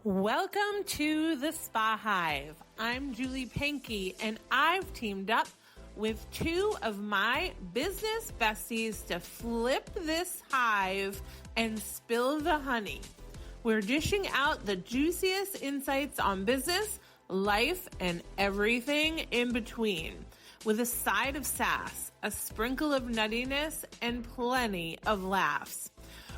Welcome to the Spa Hive. I'm Julie Pankey, and I've teamed up with two of my business besties to flip this hive and spill the honey. We're dishing out the juiciest insights on business, life, and everything in between, with a side of sass, a sprinkle of nuttiness, and plenty of laughs.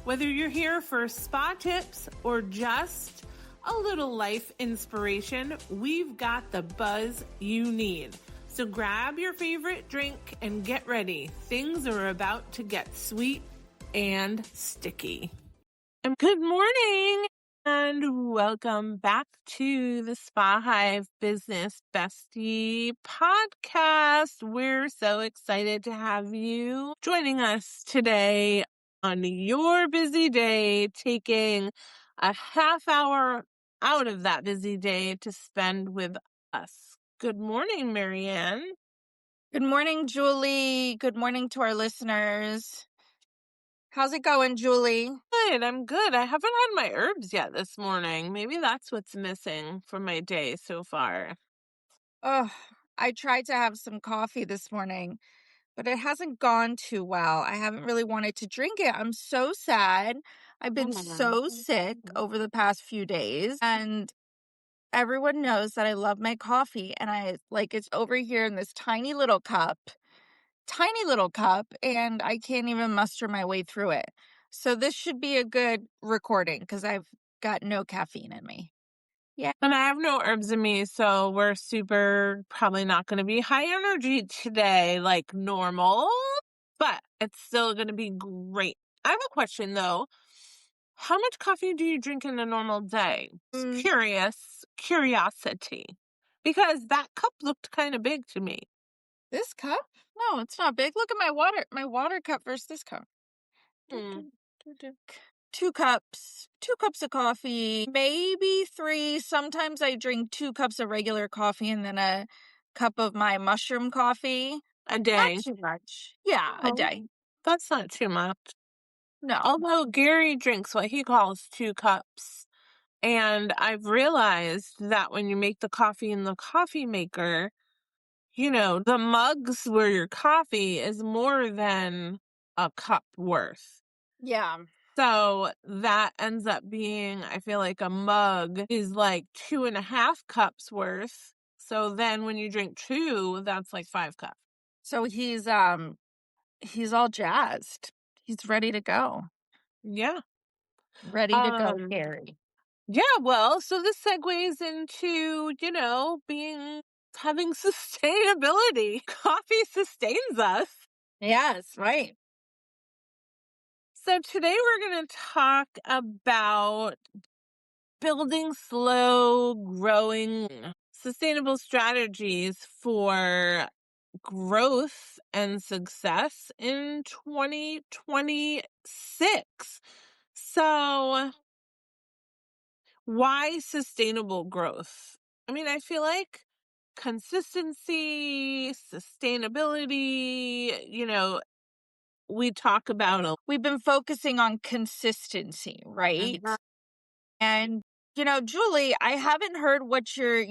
Whether you're here for spa tips or just a little life inspiration, we've got the buzz you need. So grab your favorite drink and get ready. Things are about to get sweet and sticky. And good morning and welcome back to the Spa Hive Business Bestie podcast. We're so excited to have you joining us today on your busy day, taking a half hour out of that busy day to spend with us. Good morning, MaryAnn. Good morning, Julie. Good morning to our listeners. How's it going, Julie? Good, I'm good. I haven't had my herbs yet this morning. Maybe that's what's missing from my day so far. Oh, I tried to have some coffee this morning, but it hasn't gone too well. I haven't really wanted to drink it. I'm so sad. I've been so sick over the past few days, and everyone knows that I love my coffee, and it's over here in this tiny little cup, and I can't even muster my way through it. So this should be a good recording because I've got no caffeine in me. Yeah. And I have no herbs in me, so we're probably not going to be high energy today like normal, but it's still going to be great. I have a question though. How much coffee do you drink in a normal day? Curiosity. Because that cup looked kind of big to me. This cup? No, it's not big. Look at my water cup versus this cup. 2 cups of coffee, maybe 3. Sometimes I drink 2 cups of regular coffee and then a cup of my mushroom coffee. A day. Not too much. Yeah, a day. That's not too much. No. Although Gary drinks what he calls 2 cups. And I've realized that when you make the coffee in the coffee maker, the mugs where your coffee is more than a cup worth. Yeah. So that ends up being, I feel like a mug is like 2.5 cups worth. So then when you drink 2, that's like 5 cups. So he's all jazzed. He's ready to go. Yeah. Ready to go, Gary. Yeah, well, so this segues into, having sustainability. Coffee sustains us. Yes, right. So today we're going to talk about building slow, growing, sustainable strategies for growth and success in 2026. So why sustainable growth? I mean, I feel like consistency, sustainability, we talk about We've been focusing on consistency, right? And, Julie, I haven't heard what your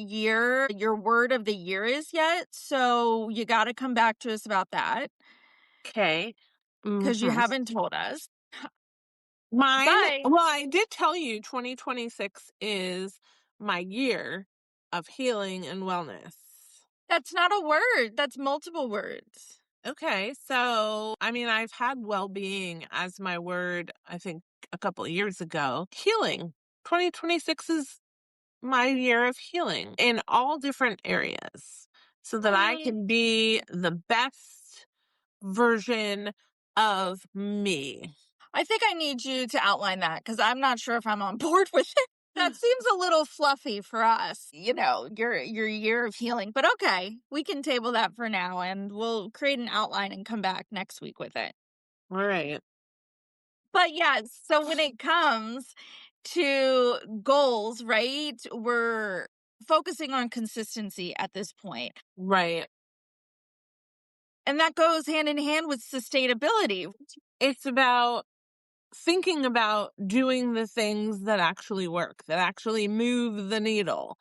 word of the year is yet. So you got to come back to us about that. Okay. Because you haven't told us. Mine, well, I did tell you 2026 is my year of healing and wellness. That's not a word. That's multiple words. Okay, so, I mean, I've had well-being as my word, I think, a couple of years ago. Healing. 2026 is my year of healing in all different areas so that I can be the best version of me. I think I need you to outline that because I'm not sure if I'm on board with it. That seems a little fluffy for us, your year of healing. But okay, we can table that for now and we'll create an outline and come back next week with it. All right. But yeah, so when it comes to goals, right, we're focusing on consistency at this point. Right. And that goes hand in hand with sustainability. It's about thinking about doing the things that actually work, that actually move the needle,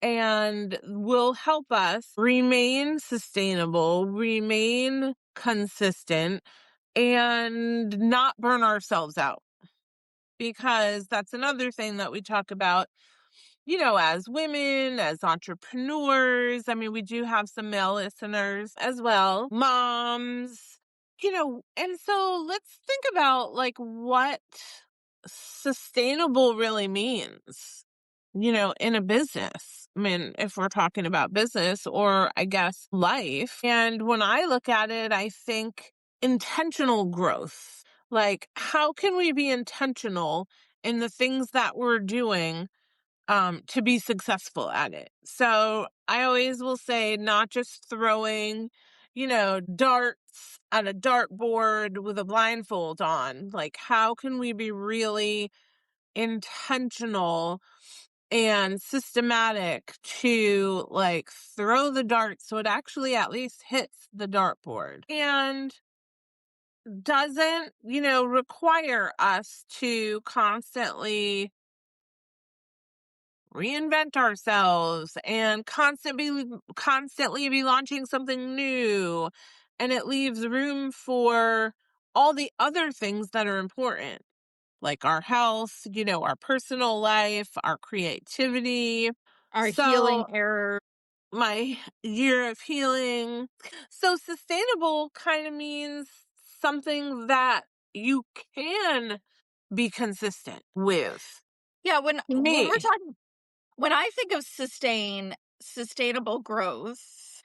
and will help us remain sustainable, remain consistent, and not burn ourselves out. Because that's another thing that we talk about, as women, as entrepreneurs. I mean, we do have some male listeners as well, moms, and so let's think about like what sustainable really means, in a business. I mean, if we're talking about business or I guess life. And when I look at it, I think intentional growth. Like, how can we be intentional in the things that we're doing to be successful at it? So I always will say, not just throwing, darts at a dartboard with a blindfold on. Like, how can we be really intentional and systematic to like throw the dart so it actually at least hits the dartboard and doesn't, require us to constantly reinvent ourselves and constantly be launching something new, and it leaves room for all the other things that are important, like our health, our personal life, our creativity. Our healing So error. my year of healing. So sustainable kind of means something that you can be consistent with. Yeah, when we're Me. talking when I think of sustainable growth,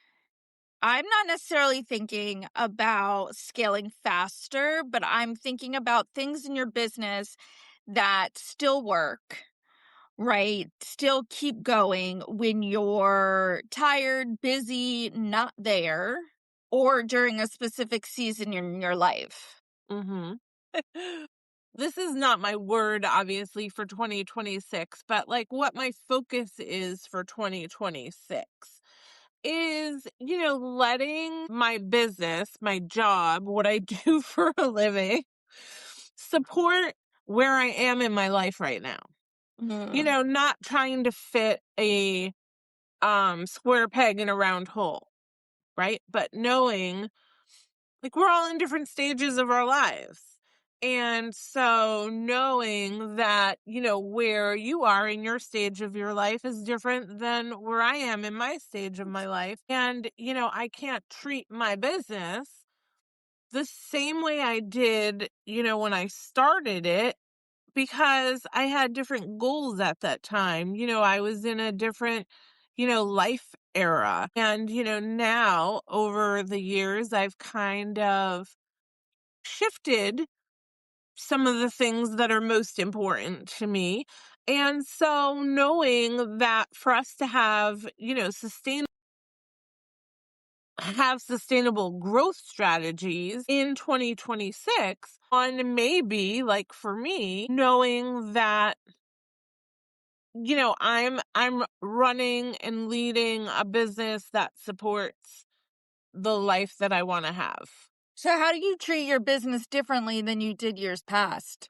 I'm not necessarily thinking about scaling faster, but I'm thinking about things in your business that still work, right? Still keep going when you're tired, busy, not there, or during a specific season in your life. Mm-hmm. This is not my word, obviously, for 2026, but like what my focus is for 2026 is, letting my business, my job, what I do for a living, support where I am in my life right now. Mm. Not trying to fit a square peg in a round hole, right? But knowing like we're all in different stages of our lives. And so knowing that, where you are in your stage of your life is different than where I am in my stage of my life. And, I can't treat my business the same way I did, when I started it, because I had different goals at that time. I was in a different, life era. And, now over the years, I've kind of shifted some of the things that are most important to me. And so knowing that for us to have, sustainable growth strategies in 2026 on maybe like for me, knowing that I'm running and leading a business that supports the life that I want to have. So, how do you treat your business differently than you did years past?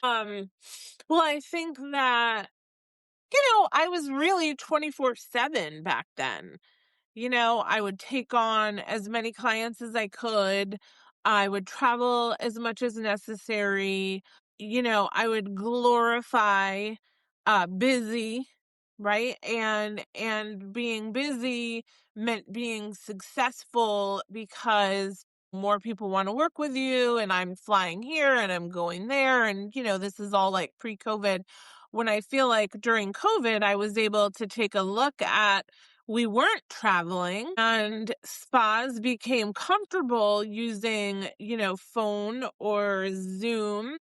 Well, I think that I was really 24/7 back then. I would take on as many clients as I could. I would travel as much as necessary. I would glorify busy, right? And being busy meant being successful because more people want to work with you, and I'm flying here and I'm going there, and this is all like pre-COVID, when I feel like during COVID I was able to take a look at, we weren't traveling and spas became comfortable using, phone or Zoom.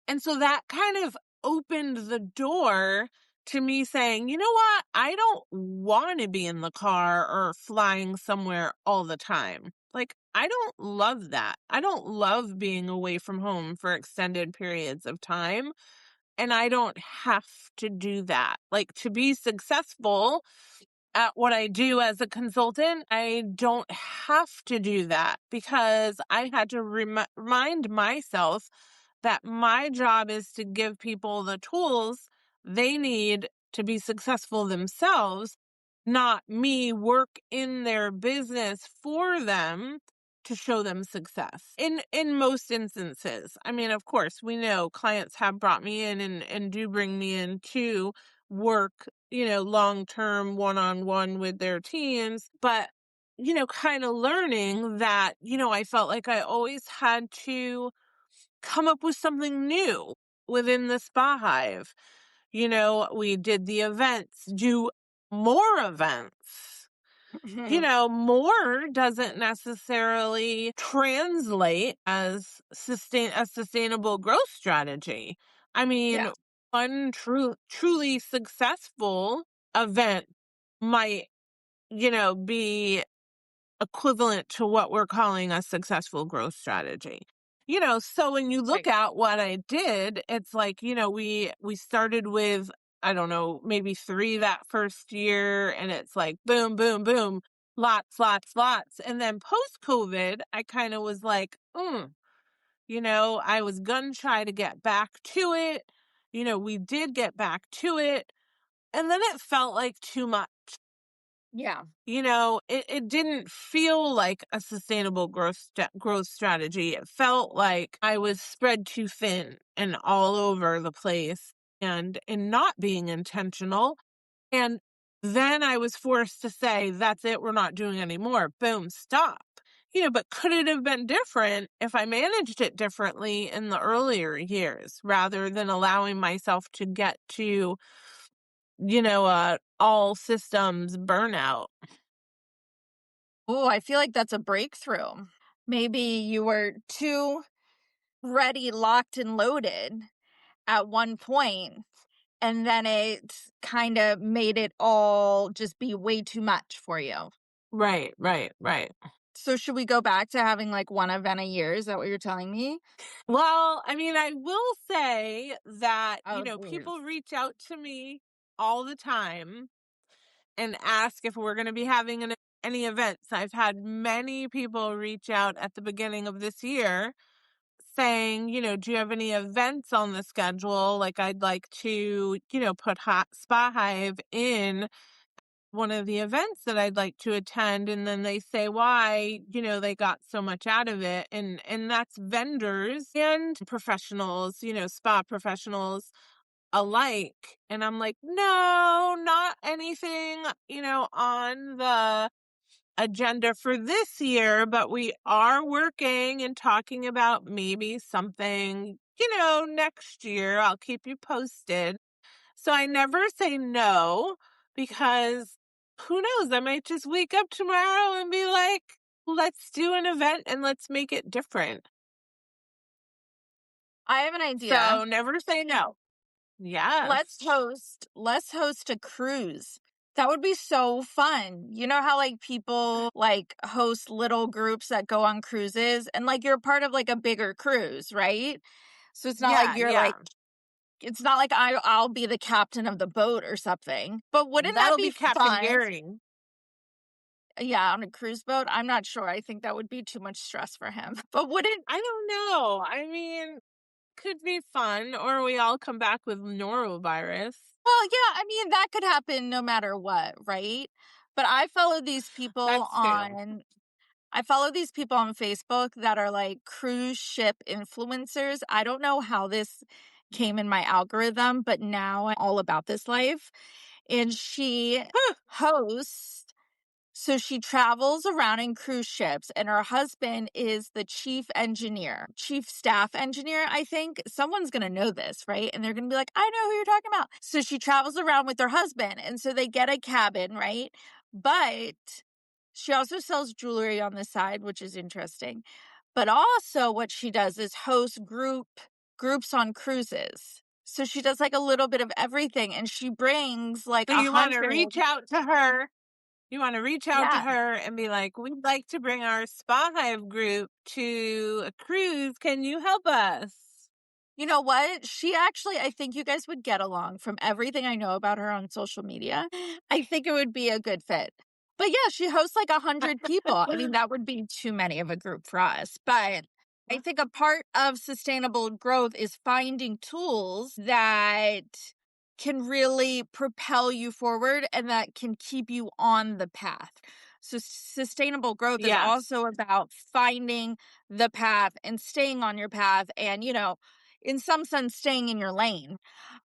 And so that kind of opened the door to me saying, you know what? I don't want to be in the car or flying somewhere all the time. Like, I don't love that. I don't love being away from home for extended periods of time. And I don't have to do that. Like, to be successful at what I do as a consultant, I don't have to do that because I had to remind myself that my job is to give people the tools they need to be successful themselves, not me work in their business for them to show them success. In most instances. I mean, of course, we know clients have brought me in and do bring me in to work, long-term one-on-one with their teams, but kind of learning that, I felt like I always had to come up with something new within the Spa Hive. We did the events, do more events. More doesn't necessarily translate as a sustainable growth strategy. I Yeah. mean, one truly successful event might, be equivalent to what we're calling a successful growth strategy. So when you look Right. at what I did, it's like, we started with, I don't know, maybe 3 that first year, and it's like boom, boom, boom, lots, lots, lots. And then post COVID, I kind of was like, I was gun shy to get back to it. We did get back to it, and then it felt like too much. Yeah. It didn't feel like a sustainable growth strategy. It felt like I was spread too thin and all over the place and not being intentional. And then I was forced to say, that's it, we're not doing anymore. Boom, stop. But could it have been different if I managed it differently in the earlier years rather than allowing myself to get to, all systems burnout? Oh, I feel like that's a breakthrough. Maybe you were too ready, locked, and loaded at one point, and then it kind of made it all just be way too much for you. Right, right, right. So should we go back to having like one event a year? Is that what you're telling me? Well, I mean, I will say that, Oh, geez. people reach out to me all the time and ask if we're going to be having any events. I've had many people reach out at the beginning of this year saying, do you have any events on the schedule? Like, I'd like to, put Spa Hive in one of the events that I'd like to attend, and then they say why, they got so much out of it, and that's vendors and professionals, spa professionals alike. And I'm like, no, not anything, on the agenda for this year, but we are working and talking about maybe something, next year. I'll keep you posted. So I never say no, because who knows? I might just wake up tomorrow and be like, let's do an event and let's make it different. I have an idea. So never say no. Yes. Let's host a cruise. That would be so fun. You know how like people like host little groups that go on cruises and like you're part of like a bigger cruise, right? So it's not like Yeah, you're yeah. like it's not like I'll be the captain of the boat or something. But wouldn't that That'll be be Captain fun? Gary. Yeah, on a cruise boat. I'm not sure. I think that would be too much stress for him. But wouldn't I don't know. I mean, could be fun, or we all come back with norovirus. well, yeah, I mean that could happen no matter what, right? But That's true. I follow these people on Facebook that are like cruise ship influencers. I don't know how this came in my algorithm, but now I'm all about this life. And she Huh. hosts, so she travels around in cruise ships, and her husband is the chief staff engineer, I think. Someone's going to know this, right? And they're going to be like, I know who you're talking about. So she travels around with her husband, and so they get a cabin, right? But she also sells jewelry on the side, which is interesting. But also what she does is host groups on cruises. So she does like a little bit of everything, and she brings like So a you want to 100. reach out to her. You want to reach out to Yeah. her and be like, we'd like to bring our Spa Hive group to a cruise. Can you help us? You know what? She actually, I think you guys would get along from everything I know about her on social media. I think it would be a good fit. But yeah, she hosts like 100 people. I mean, that would be too many of a group for us. But I think a part of sustainable growth is finding tools that can really propel you forward and that can keep you on the path. So, sustainable growth is Yes. also about finding the path and staying on your path and, in some sense, staying in your lane.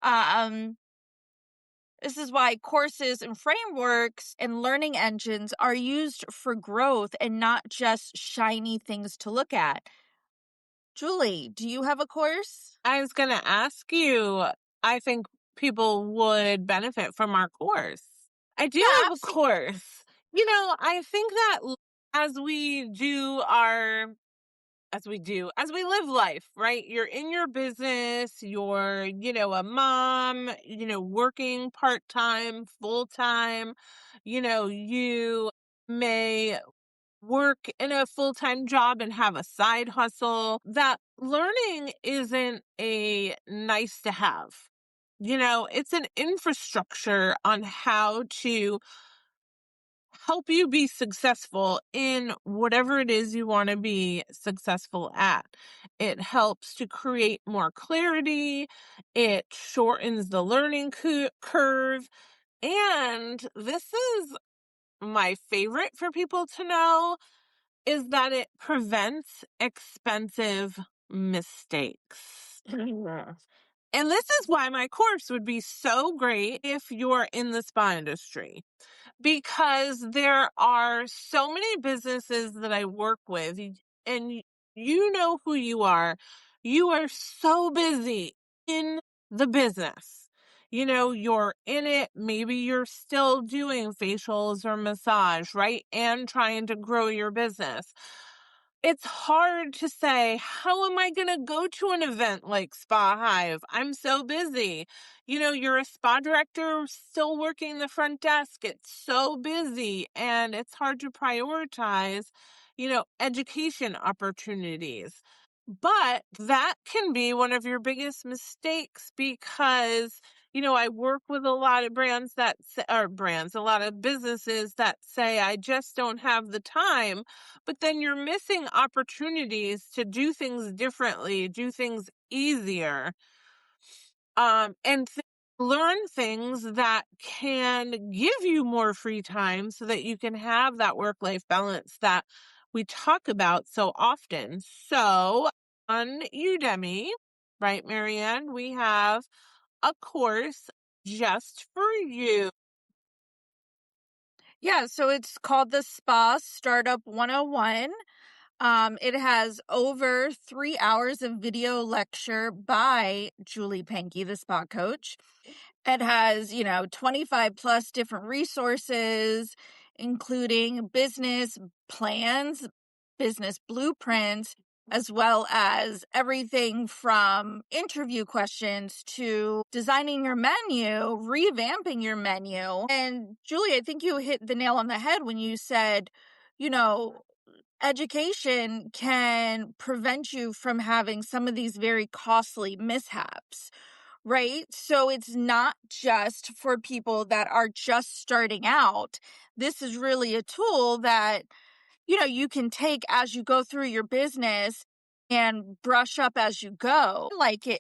Um, this is why courses and frameworks and learning engines are used for growth and not just shiny things to look at. Julie, do you have a course? I was going to ask you, I think people would benefit from our course. I do Yeah, have a course. I think that as we do as we live life, right? You're in your business, you're, a mom, working part-time, full-time, you may work in a full-time job and have a side hustle. That learning isn't a nice to have. It's an infrastructure on how to help you be successful in whatever it is you want to be successful at. It helps to create more clarity. It shortens the learning curve. And this is my favorite for people to know, is that it prevents expensive mistakes. And this is why my course would be so great if you're in the spa industry, because there are so many businesses that I work with, and you know who you are. You are so busy in the business. You're in it. Maybe you're still doing facials or massage, right? And trying to grow your business. It's hard to say, how am I going to go to an event like Spa Hive? I'm so busy. You're a spa director still working the front desk. It's so busy and it's hard to prioritize, education opportunities. But that can be one of your biggest mistakes because, I work with a lot of a lot of businesses that say, I just don't have the time. But then you're missing opportunities to do things differently, do things easier, and learn things that can give you more free time so that you can have that work-life balance that we talk about so often. So on Udemy, right, MaryAnn, we have a course just for you. Yeah, so it's called the Spa Startup 101. It has over 3 hours of video lecture by Julie Pankey, the spa coach. It has, 25 plus different resources, including business plans, business blueprints, as well as everything from interview questions to designing your menu, revamping your menu. And Julie, I think you hit the nail on the head when you said, you know, education can prevent you from having some of these very costly mishaps, right? So it's not just for people that are just starting out. This is really a tool that, you can take as you go through your business and brush up as you go.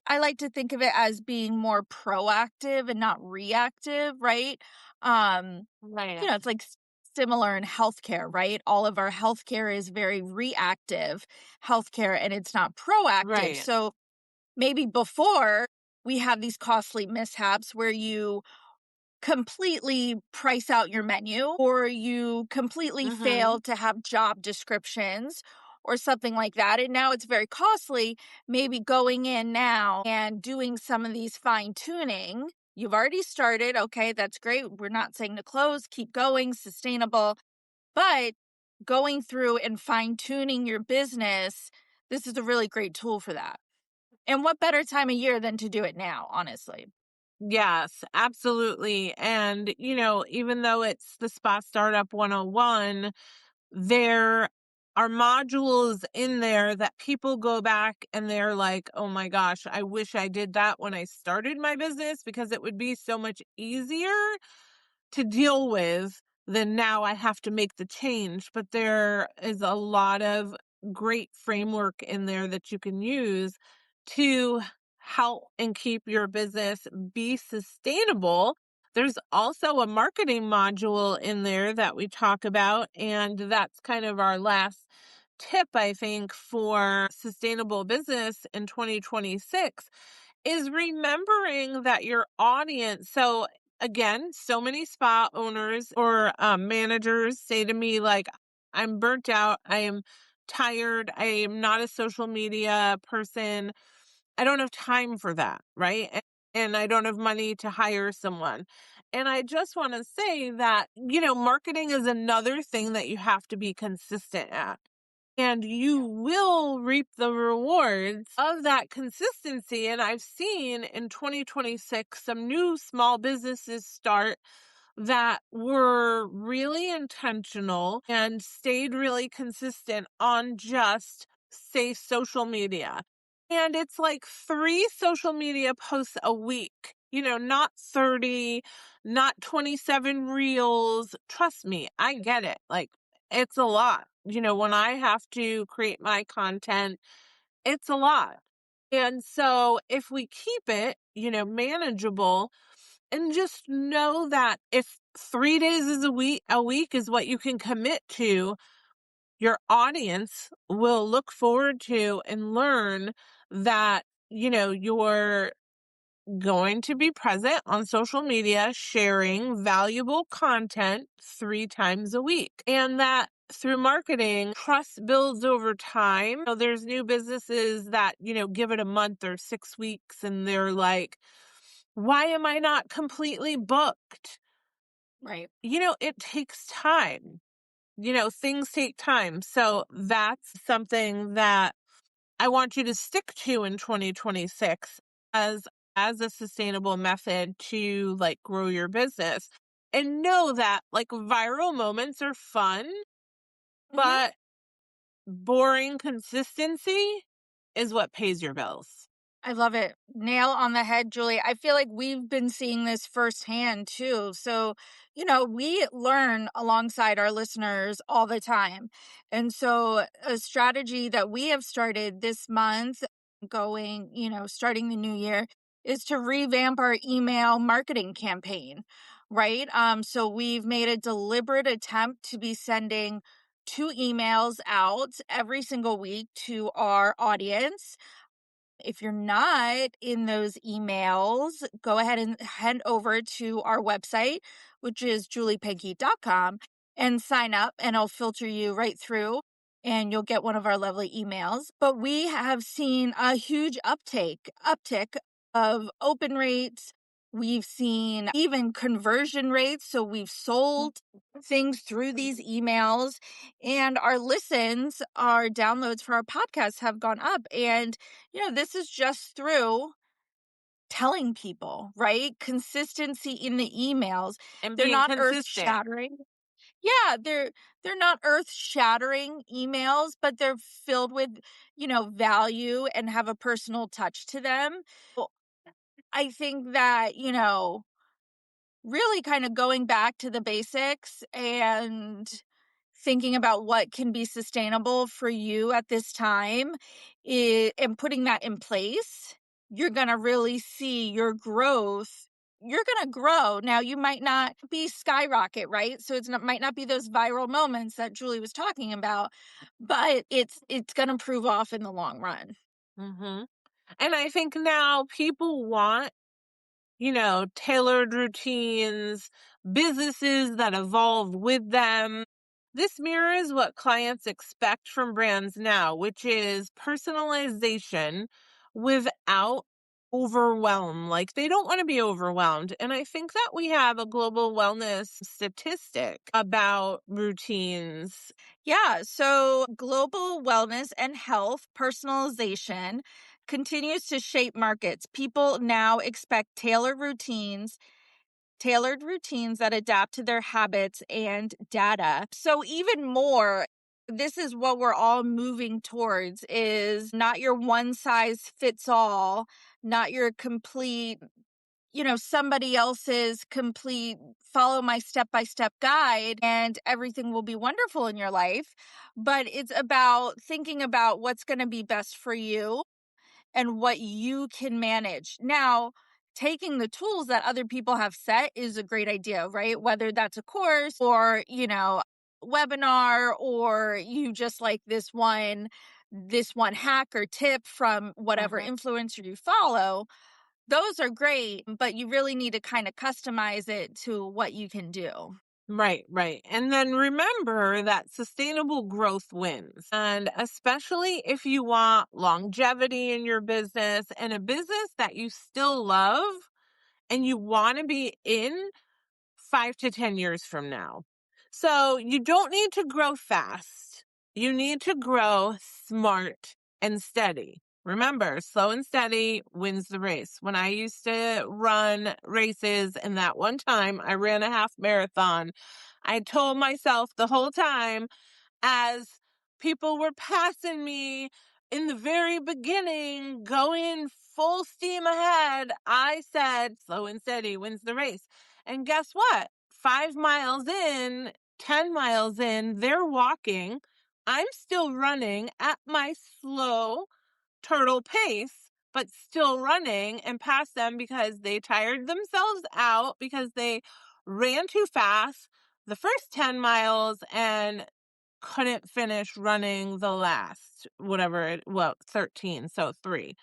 I like to think of it as being more proactive and not reactive, right? Right. It's like similar in healthcare, right? All of our healthcare is very reactive healthcare and it's not proactive. Right. So maybe before we have these costly mishaps where you completely price out your menu or you completely Mm-hmm. fail to have job descriptions or something like that. And now it's very costly. Maybe going in now and doing some of these fine tuning. You've already started. Okay, that's great. We're not saying to close, keep going, sustainable. But going through and fine tuning your business, this is a really great tool for that. And what better time of year than to do it now, honestly? Yes, absolutely. And, even though it's the Spa Startup 101, there are modules in there that people go back and they're like, oh my gosh, I wish I did that when I started my business because it would be so much easier to deal with than now I have to make the change. But there is a lot of great framework in there that you can use to help and keep your business be sustainable. There's also a marketing module in there that we talk about, and that's kind of our last tip, I think, for sustainable business in 2026 is remembering that your audience. So again, so many spa owners or managers say to me, like, I'm burnt out. I am tired. I am not a social media person. I don't have time for that, right? And I don't have money to hire someone. And I just want to say that, marketing is another thing that you have to be consistent at. And you will reap the rewards of that consistency. And I've seen in 2026 some new small businesses start that were really intentional and stayed really consistent on just, say, social media. And it's like 3 social media posts a week, not 30, not 27 reels. Trust me, I get it. Like, it's a lot. When I have to create my content, it's a lot. And so if we keep it, manageable, and just know that if 3 days is a week is what you can commit to, your audience will look forward to and learn that, you're going to be present on social media, sharing valuable content 3 times a week. And that through marketing, trust builds over time. There's new businesses that, give it a month or 6 weeks and they're like, why am I not completely booked? Right. It takes time. Things take time. So that's something that I want you to stick to in 2026 as a sustainable method to like grow your business. And know that like viral moments are fun, Mm-hmm. but boring consistency is what pays your bills. I love it. Nail on the head, Julie. I feel like we've been seeing this firsthand too. So, we learn alongside our listeners all the time. And so, a strategy that we have started this month, going, starting the new year, is to revamp our email marketing campaign, right? So, we've made a deliberate attempt to be sending 2 emails out every single week to our audience. If you're not in those emails, go ahead and head over to our website, which is juliepankey.com, and sign up, and I'll filter you right through and you'll get one of our lovely emails. But we have seen a huge uptick of open rates. We've seen even conversion rates. So we've sold things through these emails, and our listens, our downloads for our podcasts have gone up. And this is just through telling people, right? Consistency in the emails. And They're being not consistent. earth-shattering. Yeah, they're not earth-shattering emails, but they're filled with, value and have a personal touch to them. Well, I think that, really kind of going back to the basics and thinking about what can be sustainable for you at this time, and putting that in place, you're going to really see your growth. You're going to grow. Now, you might not be skyrocket, right? So might not be those viral moments that Julie was talking about, but it's going to prove off in the long run. Hmm. And I think now people want, tailored routines, businesses that evolve with them. This mirrors what clients expect from brands now, which is personalization without overwhelm. Like, they don't want to be overwhelmed. And I think that we have a global wellness statistic about routines. Yeah, so global wellness and health personalization continues to shape markets. People now expect tailored routines that adapt to their habits and data. So even more, this is what we're all moving towards, is not your one size fits all, not your complete somebody else's complete follow my step-by-step guide and everything will be wonderful in your life. But it's about thinking about what's going to be best for you and what you can manage. Now, taking the tools that other people have set is a great idea, right? Whether that's a course or, webinar, or you just like this one hack or tip from whatever influencer you follow. Those are great, but you really need to kind of customize it to what you can do. Right. And then remember that sustainable growth wins. And especially if you want longevity in your business and a business that you still love and you want to be in 5 to 10 years from now. So you don't need to grow fast. You need to grow smart and steady. Remember, slow and steady wins the race. When I used to run races, and that one time I ran a half marathon, I told myself the whole time, as people were passing me in the very beginning, going full steam ahead, I said, slow and steady wins the race. And guess what? 5 miles in, 10 miles in, they're walking. I'm still running at my slow turtle pace, but still running, and past them because they tired themselves out because they ran too fast the first 10 miles and couldn't finish running the last, 13, so 3.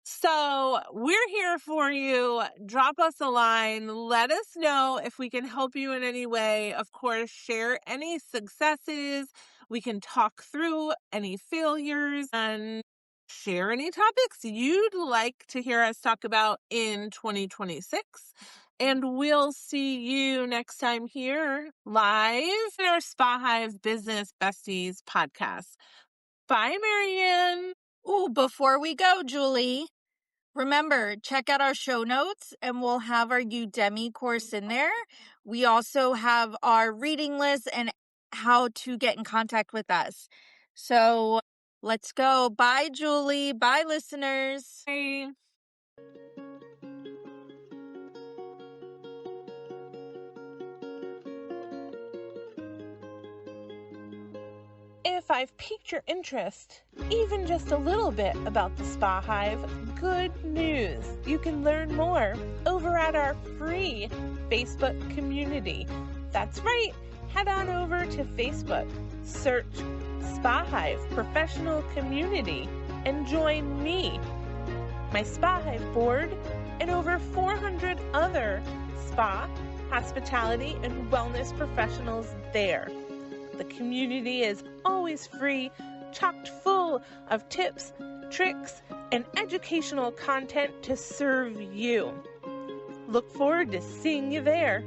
So we're here for you. Drop us a line. Let us know if we can help you in any way. Of course, share any successes. We can talk through any failures and share any topics you'd like to hear us talk about in 2026. And we'll see you next time here live in our Spa Hive Business Besties podcast. Bye, MaryAnn. Ooh, before we go, Julie, remember, check out our show notes and we'll have our Udemy course in there. We also have our reading list and how to get in contact with us. So let's go. Bye, Julie. Bye, listeners. Bye. If I've piqued your interest, even just a little bit, about the Spa Hive, good news. You can learn more over at our free Facebook community. That's right. Head on over to Facebook, search Spa Hive Professional Community, and join me, my Spa Hive board, and over 400 other spa, hospitality, and wellness professionals there. The community is always free, chocked full of tips, tricks, and educational content to serve you. Look forward to seeing you there.